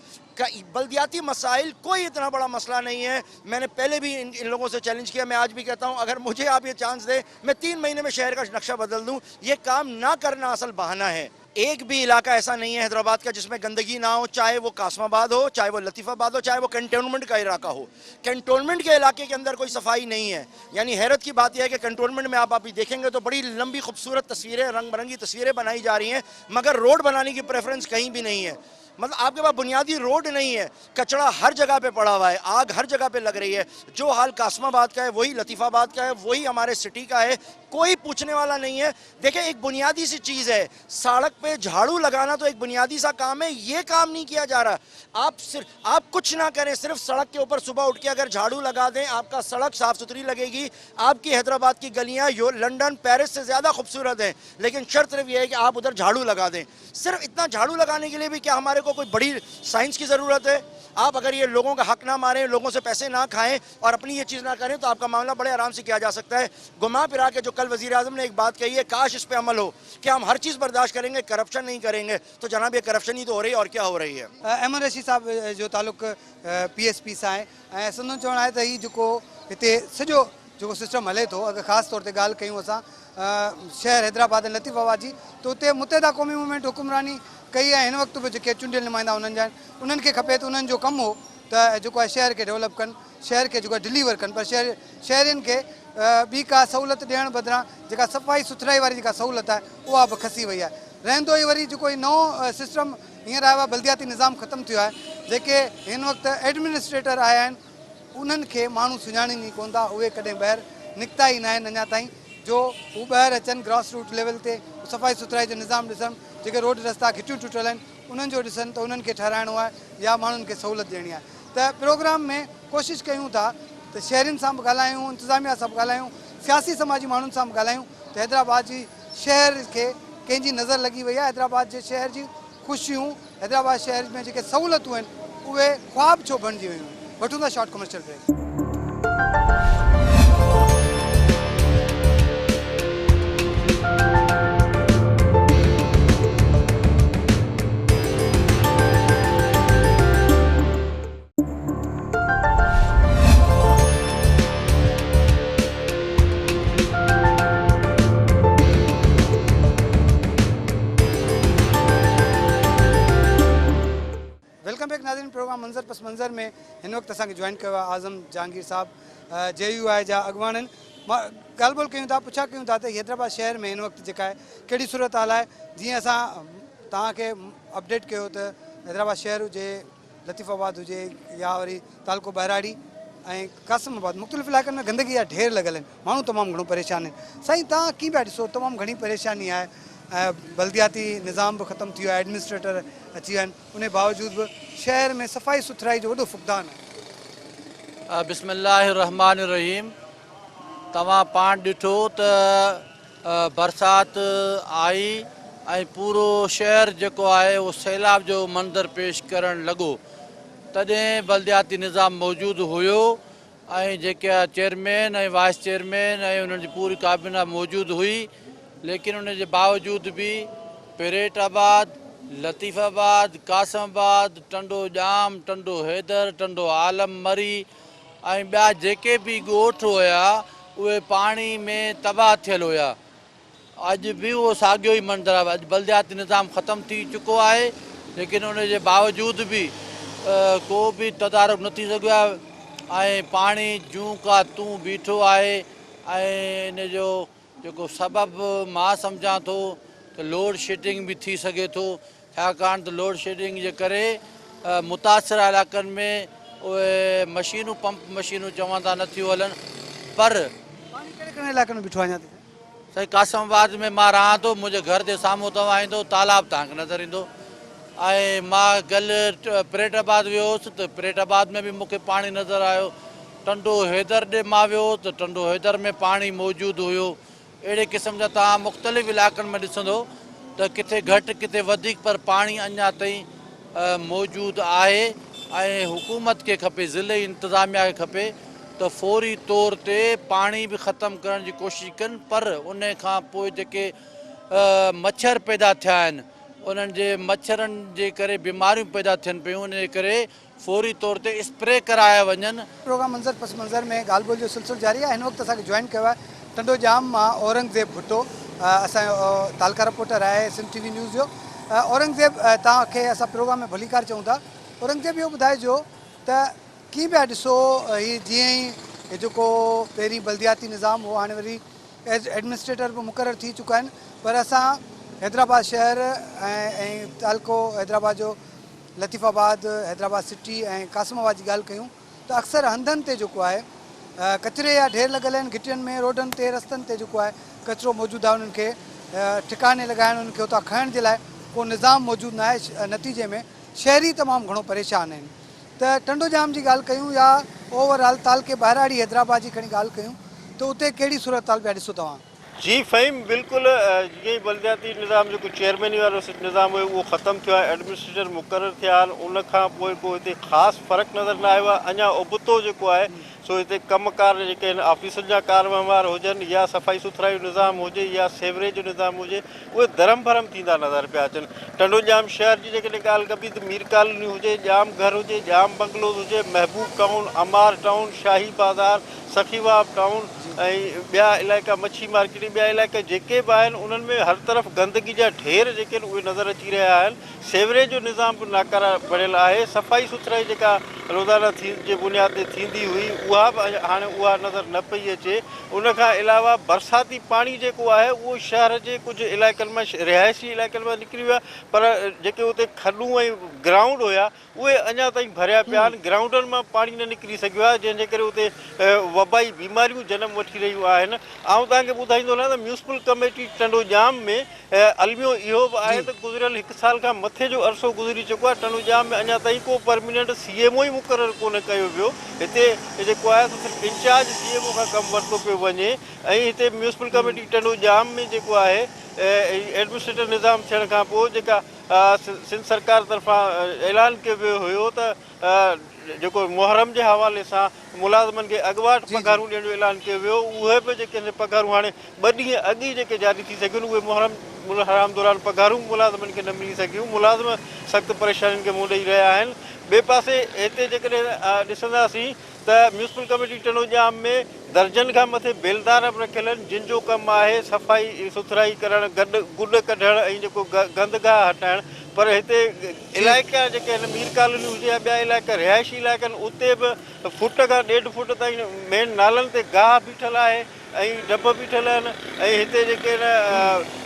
बल्दियाती मसाइल कोई इतना बड़ा मसला नहीं है। मैंने पहले भी इन लोगों से चैलेंज किया, मैं आज भी कहता हूं, अगर मुझे आप ये चांस दे, मैं 3 महीने में शहर का नक्शा बदल दूं। ये काम ना करना असल बहाना है। एक भी इलाका ऐसा नहीं है हैदराबाद का जिसमें गंदगी ना हो, चाहे वो कासमाबाद हो, चाहे वो लतीफ़ाबाद हो, चाहे वो कंटोनमेंट का इलाका हो। कंटोनमेंट के इलाके के अंदर कोई सफाई नहीं है। यानी हैरत की बात यह है कि कंटोनमेंट में आप अभी देखेंगे तो बड़ी लंबी खूबसूरत तस्वीरें, रंग बिरंगी तस्वीरें बनाई जा रही हैं, मगर रोड बनाने की प्रेफरेंस कहीं भी नहीं है। मतलब आपके पास बुनियादी रोड नहीं है, कचरा हर जगह पे पड़ा हुआ है, आग हर जगह पे लग रही है। जो हाल कासमाबाद का है वही लतीफ़ाबाद का है, वही हमारे सिटी का है। कोई पूछने वाला नहीं है। देखिए, एक बुनियादी सी चीज़ है, सड़क पे झाड़ू लगाना तो एक बुनियादी सा काम है, ये काम नहीं किया जा रहा। आप कुछ ना करें, सिर्फ सड़क के ऊपर सुबह उठ के अगर झाड़ू लगा दें, आपका सड़क साफ़ सुथरी लगेगी। आपकी हैदराबाद की गलियाँ लंदन पेरिस से ज़्यादा खूबसूरत हैं, लेकिन शर्त सिर्फ ये है कि आप उधर झाड़ू लगा दें। सिर्फ इतना झाड़ू लगाने के लिए भी क्या हमारे को कोई बड़ी साइंस की ज़रूरत है? आप अगर ये लोगों का हक ना मारें, लोगों से पैसे ना खाएं और अपनी ये चीज़ ना करें, तो आपका मामला बड़े आराम से किया जा सकता है। घुमा फिरा के जो कल वज़ीर आज़म ने एक बात कही है, काश इस पे अमल हो कि हम हर चीज़ बर्दाश्त करेंगे, करप्शन नहीं करेंगे। तो जनाब, ये करप्शन ही तो हो रही है, और क्या हो रही है। अहमद रशीद साहब जो ताल्लुक PSP सां आहे, ऐं संदो चवणु आहे त हीउ जेको हिते सॼो जेको सिस्टम हले थो, अगरि ख़ासि तौर ते ॻाल्हि कयूं असां शहर हैदराबाद ऐं लतीफ़ाबाद जी, त उते मुत्तहिदा क़ौमी मूवमेंट हुकुमरानी कई आहे। हिन वक़्तु बि जेके चूंडियल नुमाइंदा उन्हनि जा आहिनि, उन्हनि खे खपे त उन्हनि जो कमु हो त जेको आहे शहर खे डेवलप कनि, शहर खे जेको आहे डिलीवर कनि, पर शहरियुनि खे ॿी का सहूलियत ॾियण बदिरां जेका सफ़ाई सुथराई वारी जेका सहूलियत आहे उहा बि खसी वई आहे। रहंदो ई वरी जेको नओं सिस्टम हींअर आयो आहे, बल्दियाती निज़ाम ख़तमु थियो आहे। जेके हिन वक़्तु एडमिनिस्ट्रेटर आया आहिनि, उन्हनि खे माण्हू सुञाणीनि ई कोन था, उहे कॾहिं ॿाहिरि निकिता ई न आहिनि अञा ताईं, जो हू ॿाहिरि अचनि, ग्रास रूट लेवल ते सफ़ाई सुथराई जो निज़ाम ॾिसनि, जेके रोड रस्ता घिटियूं टुटियल आहिनि उन्हनि जो ॾिसनि, त उन्हनि खे ठहिराइणो आहे या माण्हुनि खे सहूलियत ॾियणी आहे। त प्रोग्राम में कोशिशि कयूं था त शहरियुनि सां बि ॻाल्हायूं, इंतिज़ामिया सां बि ॻाल्हायूं, सियासी समाजी माण्हुनि सां बि ॻाल्हायूं त हैदराबाद जी शहर खे कंहिंजी नज़र लॻी वई आहे, हैदराबाद जे शहर जी ख़ुशियूं, हैदराबाद शहर में जेके सहूलियतूं आहिनि उहे ख्वाब छो बणिजी वियूं आहिनि। वठूं था short commercial break. Welcome back नाज़रीन, प्रोग्राम मंज़र पस मंज़र में हिन वक़्तु असांखे जॉइन कयो आहे आज़म जहांगीर साहब, JUI जा अॻुवान आहिनि। मां ॻाल्हि ॿोल कयूं था, पुछा कयूं था त हैदराबाद शहर में हिन वक़्तु जेका आहे कहिड़ी सूरत हाल आहे। जीअं असां तव्हांखे अपडेट कयो त हैदराबाद शहर हुजे, लतीफ़ाबाद हुजे या वरी तालुको बहराड़ी ऐं कासिमाबाद, मुख़्तलिफ़ इलाइक़नि में गंदगी जा ढेर लॻल आहिनि, माण्हू तमामु घणो परेशान आहिनि। साईं, तव्हां कीअं पिया ॾिसो, तमामु घणी परेशानी आहे, बल्दियाती निज़ाम बि ख़तमु थी वियो आहे, एडमिनिस्ट्रेटर अची विया आहिनि, उन बावजूद बि शहर में सफ़ाई सुथराई जो वॾो फुक़दान आहे। बिस्मिल्लाहिर्रहमानिर्रहीम। तव्हां पाण ॾिठो त बरसाति आई ऐं पूरो शहर जेको आहे उहो सैलाब जो मंज़र पेश करणु लॻो। तॾहिं बल्दियाती निज़ाम मौजूदु हुयो ऐं जेके चेयरमैन ऐं वाइस चेयरमैन ऐं उन्हनि जी पूरी काबिना मौजूदु हुई, लेकिन उन जे बावजूद बि पेरेटाबाद, लतीफ़ाबाद, कासिमाबाद, टंडो जाम, टंडो हैदर, टंडो आलम मरी ऐं ॿिया जेके बि ॻोठ हुया उहे पाणी में तबाह थियल हुया। अॼु बि उहो साॻियो ई मंज़रु आहे। अॼु बल्दियाती निज़ाम ख़तमु थी चुको आहे, लेकिन उन जे बावजूद बि को बि तदारुक न थी सघियो आहे ऐं पाणी जूं का तूं बीठो आहे। ऐं इन जो जेको सबबु मां सम्झां थो त लोड शेडिंग बि थी सघे थो, छाकाणि त लोड शेडिंग जे करे मुतासिर इलाइक़नि में उहे मशीनूं, पंप मशीनूं चवंदा नथियूं हलनि। पर कहिड़े कहिड़े इलाइक़नि में बीठो आहे? साईं, कासिमाबाद में मां रहां थो, मुंहिंजे घर जे साम्हूं तव्हां ईंदो तालाब तव्हांखे नज़र ईंदो ऐं मां कल्ह परेटाबाद वियो हुउसि त परेटाबाद में बि मूंखे पाणी नज़र आयो। टंडो हैदर ॾे मां वियो त टंडो हैदर में पाणी मौजूदु हुयो। अहिड़े क़िस्म जा तव्हां मुख़्तलिफ़ इलाइक़नि में ॾिसंदो त किथे घटि किथे वधीक, पर पाणी अञा ताईं मौजूदु आहे। ऐं हुकूमत खे खपे, ज़िले इंतिज़ामिया खे खपे त फौरी तौर ते पाणी बि ख़तमु करण जी कोशिशि कनि, पर उन खां पोइ जेके मच्छर पैदा थिया आहिनि उन्हनि जे मच्छरनि जे करे बीमारियूं पैदा थियनि पियूं, उन जे करे फौरी तौर ते स्प्रे कराया वञनि। प्रोग्राम मंज़र पस मंज़र में ॻाल्हि ॿोल जो सिलसिलो जारी आहे। हिन वक़्तु असांखे जॉइन कयो आहे टंडो जाम मां औरंगज़ेब भुट्टो, असांजो तालका रिपोर्टर आहे सिंध TV न्यूज़ जो। औरंगज़ेब, तव्हांखे असां प्रोग्राम में भलीकार चऊं था। औरंगज़ेब इहो ॿुधाइजो त कीअं पिया ॾिसो हीअ जीअं ई जेको पहिरीं बल्दियाती निज़ाम हो, हाणे वरी एडमिनिस्ट्रेटर बि मुक़ररु थी चुका आहिनि, पर असां हैदराबाद शहर ऐं तालको हैदराबाद जो लतीफ़ाबाद, हैदराबाद सिटी ऐं कासिमाबाद जी ॻाल्हि कयूं त अक्सर हंधनि ते जेको आहे कचिरे जा ढेर लॻल आहिनि। घिटियुनि में, रोडनि ते, रस्तनि ते जेको आहे कचिरो मौजूदु आहे। उन्हनि खे ठिकाने लॻाइण, उन्हनि खे उतां खणण जे लाइ को निज़ाम मौजूदु न आहे। नतीजे में शहरी तमामु घणो परेशान आहिनि। त टंडो जाम जी ॻाल्हि कयूं या ओवरऑल तालके ॿाहिराड़ी हैदराबाद जी खणी ॻाल्हि कयूं त उते कहिड़ी सूरत हाल पिया ॾिसो तव्हां? जी फ़हीम, बिल्कुलु जीअं ई बल्दियाती निज़ाम जेको चेयरमैनी वारो निज़ाम हुयो उहो ख़तमु थियो आहे, एडमिनिस्ट्रेटर मुक़ररु थिया आहिनि, उनखां पोइ को हिते ख़ासि फ़र्क़ु नज़र न आयो आहे। अञा उबतो जेको आहे सो हिते कमकार जेके आहिनि ऑफिसनि जा कार वहिंवार हुजनि या सफ़ाई सुथराई जो निज़ाम हुजे या सेवरेज जो निज़ाम हुजे, उहे धरम भरम थींदा नज़र पिया अचनि। टंडो जाम शहर जी जेकॾहिं ॻाल्हि कबी त मीर कॉलोनी हुजे, जाम घर हुजे, जाम बंगलोज़ हुजे, महबूब टाउन, अमार टाउन, शाही बाज़ार, सखीवाब टाउन ऐं ॿिया इलाइक़ा मच्छी मार्केट, ॿिया इलाइक़ा जेके बि आहिनि उन्हनि में हर तरफ़ गंदगी जा ढेर जेके आहिनि उहे नज़र अची रहिया आहिनि। सेवरेज जो निज़ाम बि नाकारा पढ़ियल आहे। सफ़ाई सुथराई जेका रोज़ाना जे बुनियाद ते थींदी हुई उहा बि हाणे उहा नज़र न पई अचे। उनखां अलावा बरसाती पाणी जेको आहे उहो शहर जे कुझु इलाइक़नि मां, रिहाइशी इलाइक़नि मां निकिरी वियो आहे, पर जेके उते खॾूं ऐं ग्राउंड हुया उहे अञा ताईं भरिया पिया आहिनि। ग्राउंडनि मां पाणी न निकिरी सघियो आहे, जंहिंजे करे उते वबाई बीमारियूं जनम वठी रहियूं आहिनि। ऐं तव्हांखे ॿुधाईंदो न त म्यूनिसिपल कमेटी टंडो जाम में अलमियो इहो बि आहे त गुज़िरियल 1 साल खां मथे जो अरसो गुज़री चुको आहे। टंडो जाम में अञा ताईं को परमिनेंट CMO ई मुक़ररु कोन कयो वियो। हिते जेको आहे सिर्फ़ु इंचार्ज CMO खां कमु वरितो पियो वञे। ऐं हिते म्यूनिसिपल कमेटी टंडो जाम में जेको आहे एडमिनिस्ट्रेटर निज़ाम थियण खां पोइ जेका सिंध सरकार तरफ़ां ऐलान कयो वियो हुयो त जेको मुहर्रम जे हवाले सां मुलाज़िमनि खे अॻुवाट पघारूं ॾियण जो ऐलान कयो वियो, उहे बि जेके पघारूं हाणे 2 ॾींहं अॻु ई जेके जारी थी सघियूं, उहे मुहर्रम हराम दौरान पघारूं मुलाज़िमनि खे न मिली सघियूं। मुलाज़िम सख़्तु परेशानियुनि खे मुंहुं ॾेई रहिया आहिनि। ॿिए पासे हिते जेकॾहिं ॾिसंदासीं त म्यूनिसिपल कमेटी टंडो जाम में दर्जन खां मथे बेलदार बि रखियल आहिनि, जिन जो कमु आहे सफ़ाई सुथराई करणु, गुॾ कढणु ऐं जेको गंदगाह हटाइणु। पर हिते इलाइक़ा जेके आहिनि मीर कॉलोनी हुजे या ॿिया इलाइक़ा रिहाइशी इलाइक़ा आहिनि, उते बि फुट खां 1.5 फुट ताईं मेन नालनि ते गाह बीठल आहे ऐं डब बीठल आहिनि। ऐं हिते जेके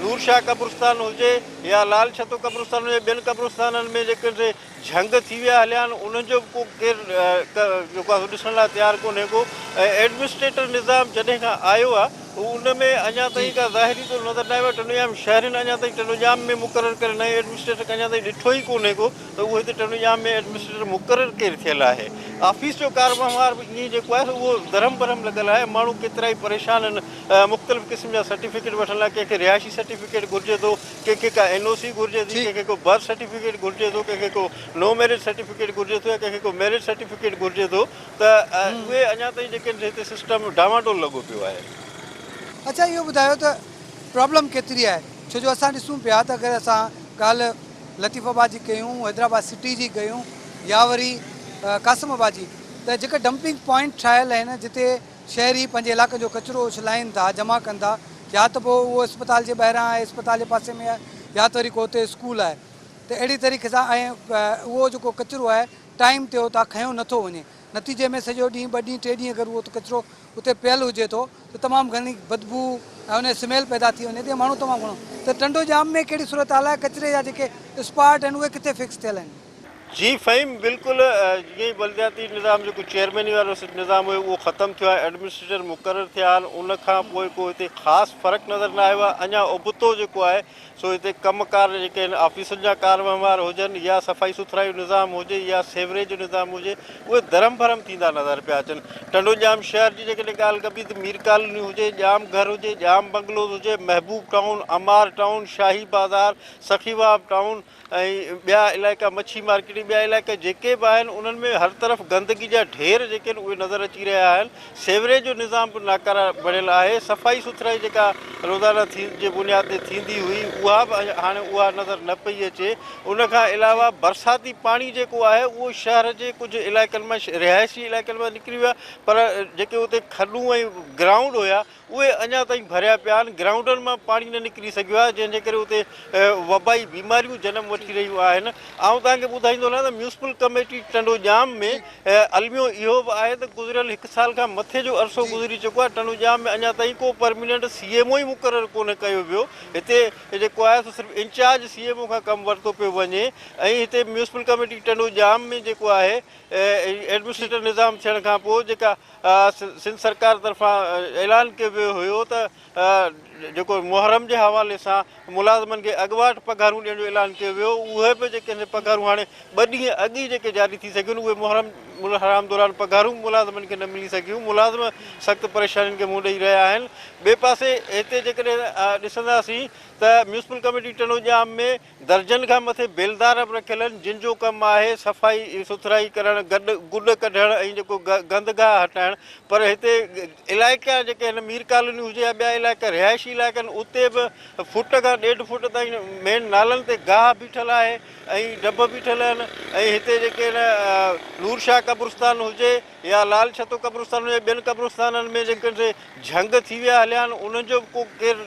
नूर शाह कब्रिस्तान हुजे या लाल छतो कब्रिस्तान हुजे, ॿियनि कब्रिस्ताननि में जेके झंग थी विया हलिया आहिनि, उन्हनि जो को केरु जेको आहे ॾिसण लाइ तयारु कोन्हे को। ऐं एडमिनिस्ट्रेटर निज़ाम जॾहिं खां आयो आहे उन में अञा ताईं का ज़ाहिरी तो नज़र न आयो आहे। टंडो जाम शहरनि अञा ताईं टंडो जाम में मुक़ररु करे नए एडमिनिस्ट्रेटर अञा ताईं ॾिठो ई कोन्हे को त उहो हिते टंडो जाम में एडमिनिस्ट्रेटर मुक़ररु केरु थियल आहे। ऑफिस जो कारवहिंवार बि ईअं जेको आहे उहो धरम भरम लॻल आहे। माण्हू केतिरा ई परेशान आहिनि। मुख़्तलिफ़ क़िस्म जा सर्टिफिकेट वठण लाइ कंहिंखे रिहाइशी सर्टिफिकेट घुरिजे थो, कंहिंखे का NOC घुरिजे थी, कंहिंखे को बर्थ सर्टिफिकेट घुरिजे थो, कंहिंखे को नो मैरिज सर्टिफिकेट घुरिजे थो या कंहिंखे को मैरिज सर्टिफिकेट घुरिजे थो। त उहे अञा ताईं जेके हिते सिस्टम डामाडोल लॻो पियो आहे। अच्छा, इहो ॿुधायो त प्रॉब्लम केतिरी आहे? छो जो असां ॾिसूं पिया त अगरि असां ॻाल्हि लतीफ़ाबाद जी कयूं, हैदराबाद सिटी जी कयूं या वरी कासिमाबाद जी, त जेके डंपिंग पॉइंट ठाहियल आहिनि जिते शहरी पंहिंजे इलाइक़े जो कचिरो उछलाइनि था, जमा कनि था, या त पोइ उहो अस्पताल जे ॿाहिरां आहे, अस्पताल जे पासे में आहे, या त वरी को हुते स्कूल आहे। त अहिड़ी तरीक़े सां ऐं उहो जेको कचिरो आहे टाइम ते उतां खयो नथो वञे। नतीजे में सॼो ॾींहुं 2 ॾींहं 3 ॾींहं अगरि उहो कचिरो उते पियल हुजे थो त तमामु घणी बदबू ऐं उन स्मेल पैदा थी वञे थी, माण्हू तमामु घणो। त टंडो जाम में कहिड़ी सूरत हाल आहे? कचिरे जा जेके स्पॉट आहिनि उहे किथे फिक्स थियल आहिनि? जी फ़हीम, बिल्कुलु जीअं ई बलदियाती निज़ाम जेको चेयरमैनी वारो निज़ाम हुयो उहो ख़तमु थियो आहे, एडमिनिस्ट्रेटर मुक़ररु थिया आहिनि, उन खां पोइ को हिते ख़ासि फ़र्क़ु नज़र न आयो आहे। अञा उबतो जेको आहे सो हिते कमकार जेके आहिनि ऑफिसनि जा कार वहिंवार हुजनि या सफ़ाई सुथराई जो निज़ाम हुजे या सेवरेज जो निज़ाम हुजे, उहे धरम भरम थींदा नज़र पिया अचनि। टंडोजाम शहर जी जेकॾहिं ॻाल्हि कबी त मीर कॉलोनी हुजे, जाम घर हुजे, जाम बंगलोज़ हुजे, महबूब टाउन, अमार टाउन, शाही बाज़ार, सखीवाब टाउन ऐं ॿिया इलाइक़ा मच्छी मार्केट, ॿिया इलाइक़ा जेके बि आहिनि उन्हनि में हर तरफ़ गंदगी जा ढेर जेके आहिनि उहे नज़र अची रहिया आहिनि। सेवरेज जो निज़ाम बि नाकारा बणियल आहे। सफ़ाई सुथराई जेका रोज़ाना जे बुनियाद ते थींदी हुई उहा बि हाणे उहा नज़र न पई अचे। उनखां अलावा बरसाती पाणी जेको आहे उहो शहर जे कुझु इलाइक़नि मां रिहाइशी इलाइक़नि मां निकिरी वियो आहे, पर जेके उते खॾूं ऐं ग्राउंड हुया उहे अञा ताईं भरिया पिया आहिनि। ग्राउंडनि मां पाणी न निकिरी सघियो आहे, जंहिंजे करे उते वबाई बीमारियूं जनम वठी रहियूं आहिनि। ऐं तव्हांखे ॿुधाईंदो न त म्यूनिसिपल कमेटी टंडोजाम में अलमियो इहो बि आहे त गुज़िरियल 1 साल खां मथे जो अरसो गुज़री चुको आहे, टंडोजाम में अञा ताईं को परमिनेंट CMO ई मुक़ररु कोन कयो वियो। हिते जेको आहे सो सिर्फ़ु इंचार्ज CMO खां कमु वरितो पियो वञे। ऐं हिते म्यूनिसिपल कमेटी टंडोजाम में जेको आहे एडमिनिस्ट्रेटर निज़ाम थियण खां पोइ जेका सिंध सरकार तरफ़ां ऐलान कयो वियो हुयो त जेको मुहर्रम जे हवाले सां मुलाज़िमनि खे अॻुवाट पघारूं ॾियण जो ऐलान कयो वियो, उहे बि जेके पघारूं हाणे 2 ॾींहं अॻु ई जेके जारी थी सघियूं उहे मुहर्रम हराम दौरान पघारूं मुलाज़िमनि खे न मिली सघियूं। मुलाज़िम सख़्तु परेशानियुनि खे मुंहुं ॾेई रहिया आहिनि। ॿिए पासे हिते जेकॾहिं ॾिसंदासीं त म्यूनिसिपल कमेटी टंडोजाम में दर्जन खां मथे बेलदार बि रखियल आहिनि, जिन जो कमु आहे सफ़ाई सुथराई करणु, गुॾ कढणु ऐं जेको गंदगाह हटाइणु। पर हिते इलाइक़ा जेके आहिनि मीर कॉलोनी हुजे या ॿिया इलाइक़ा रिहाइशी इलाइक़ा आहिनि उते बि फुट खां 1.5 फुट ताईं मेन नालनि ते गाह बीठल आहे ऐं डब बीठल आहिनि। ऐं हिते जेके आहिनि नूर शाह कब्रिस्तान हुजे या लाल छतो कब्रिस्तान हुजे, ॿियनि कब्रिस्ताननि में जेके झंग थी विया हलिया आहिनि उन्हनि जो को केरु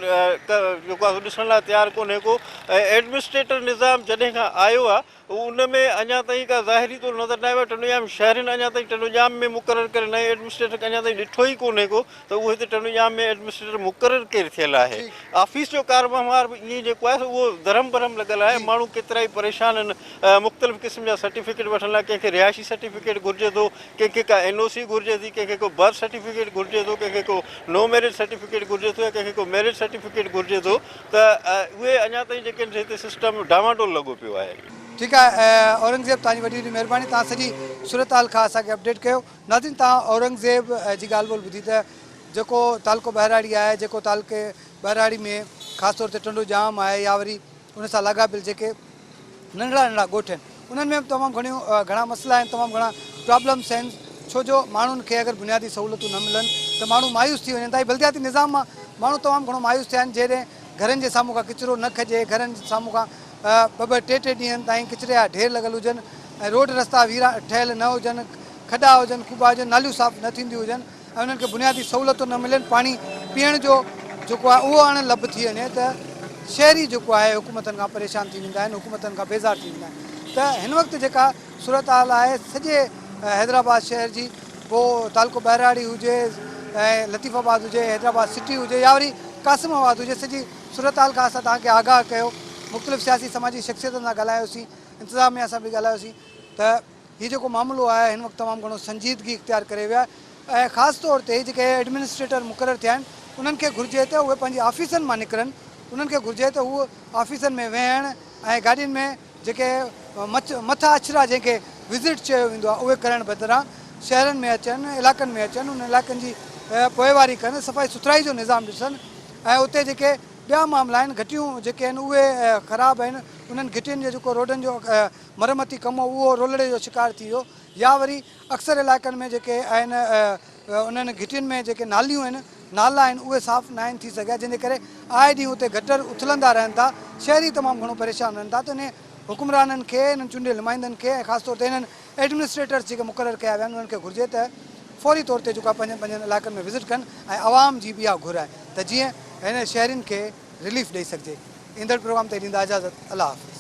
जेको आहे ॾिसण लाइ तयारु कोन्हे को। ऐं एडमिनिस्ट्रेटर निज़ाम जॾहिं खां आयो आहे उन में अञा ताईं का ज़ाहिरी तौरु नज़र न आयो आहे। टंडोजाम शहरनि अञा ताईं टंडोजाम में मुक़ररु करे नए एडमिनिस्ट्रेटर अञा ताईं ॾिठो ई कोन्हे को त उहो हिते टंडोजाम में एडमिनिस्ट्रेटर मुक़ररु केरु थियल आहे। ऑफिस जो कारवहिंवार बि ईअं जेको आहे उहो धरम भरम लॻल आहे। माण्हू केतिरा ई परेशान आहिनि। मुख़्तलिफ़ क़िस्म जा सर्टिफिकेट वठण लाइ कंहिंखे रिहाइशी सर्टिफिकेट घुरिजे थो, कंहिंखे का NOC घुरिजे थी, कंहिंखे को बर्थ सर्टिफिकेट घुरिजे थो, कंहिंखे को नो मैरिज सर्टिफिकेट घुरिजे थो या कंहिंखे को मैरिज सर्टिफिकेट घुरिजे थो। त उहे अञा ताईं जेके हिते सिस्टम डामाडोल लॻो पियो आहे। ठीकु आहे औरंगज़ेब, तव्हांजी वॾी वॾी महिरबानी, तव्हां सॼी सूरत हाल खां असांखे अपडेट कयो। नाज़रीन, तव्हां औरंगज़ेब जी ॻाल्हि ॿोल ॿुधी त जेको तालको बहिराड़ी आहे, जेको तालके बहिराड़ी में ख़ासि तौर ते टंडोजाम आहे या वरी उन सां लाॻापियल जेके नंढड़ा नंढड़ा ॻोठ आहिनि उन्हनि में बि तमामु घणा मसइला आहिनि, तमामु घणा प्रॉब्लम्स आहिनि। छो जो माण्हुनि खे अगरि बुनियादी सहूलियतूं न मिलनि त माण्हू मायूस थी वञनि था। बलदियाती निज़ाम मां माण्हू तमामु घणो मायूस थिया आहिनि। जॾहिं घरनि जे साम्हूं खां किचिरो न खजे, घरनि जे साम्हूं खां 2-2, 3-3 ॾींहंनि ताईं किचिरे जा ढेर लॻल हुजनि ऐं रोड रस्ता ठहियल न हुजनि, खॾा हुजनि, खूबा हुजनि, नालियूं साफ़ न थींदियूं हुजनि ऐं उन्हनि खे बुनियादी सहूलियतूं न मिलनि, पाणी पीअण जो जेको आहे उहो हाणे लब थी वञे त शहरी जेको आहे हुकूमतनि खां परेशान थी वेंदा आहिनि, हुकूमतनि खां बेज़ार थी वेंदा आहिनि। त हिन वक़्तु जेका सूरत हाल आहे सॼे हैदराबाद शहर जी, पोइ तालको बहिराड़ी हुजे ऐं लतीफ़ाबाद हुजे, हैदराबाद सिटी हुजे या वरी कासिमाबाद हुजे, सॼी सूरत हाल खां असां तव्हांखे आगाह कयो। मुख़्तलिफ़ सियासी समाजी शख़्सियतुनि सां ॻाल्हायोसीं, इंतिज़ामिया सां बि ॻाल्हायोसीं त हीउ जेको मामिलो आहे हिन वक़्तु तमामु घणो संजीदगी इख़्तियार करे वियो आहे। ऐं ख़ासि तौर ते जेके एडमिनिस्ट्रेटर मुक़ररु थिया आहिनि उन्हनि खे घुरिजे त उहे पंहिंजी ऑफ़िसनि मां निकिरनि, उन्हनि खे घुरिजे त उहे ऑफ़िसनि में वेहण ऐं गाॾियुनि में जेके मथा अछरा जंहिंखे विज़िट चयो वेंदो आहे उहे करण बदिरां शहरनि में अचनि, इलाइक़नि में अचनि, उन इलाइक़नि जी पोइवारी कनि, सफ़ाई सुथराई जो निज़ाम ॾिसनि ऐं उते जेके ॿिया मामला आहिनि, घटियूं जेके आहिनि उहे ख़राबु आहिनि, उन्हनि घिटियुनि जो जेको रोडनि जो मरमती कमु उहो रोलड़े जो शिकार थी वियो। या वरी अक्सर इलाइक़नि में जेके आहिनि उन्हनि घिटियुनि में जेके नालियूं आहिनि, नाला आहिनि उहे साफ़ु न आहिनि थी सघिया, जंहिंजे करे आए ॾींहुं उते गटर उथलंदा रहनि था, शहरी तमामु घणो परेशान रहनि था। त इन हुकुमराननि खे, इन्हनि चूंडियल नुमाइंदनि खे ऐं ख़ासि तौर ते इन्हनि एडमिनिस्ट्रेटर्स जेके मुक़ररु कया विया आहिनि उन्हनि खे घुरिजे त फौरी तौर ते जेको आहे पंहिंजनि इलाइक़नि में विज़िट कनि ऐं आवाम जी बि इहा घुर आहे त जीअं हिन शहरनि खे रिलीफ ॾेई सघिजे। ईंदड़ प्रोग्राम ते ॾींदा इजाज़त। अल्लाह हाफ़िज़।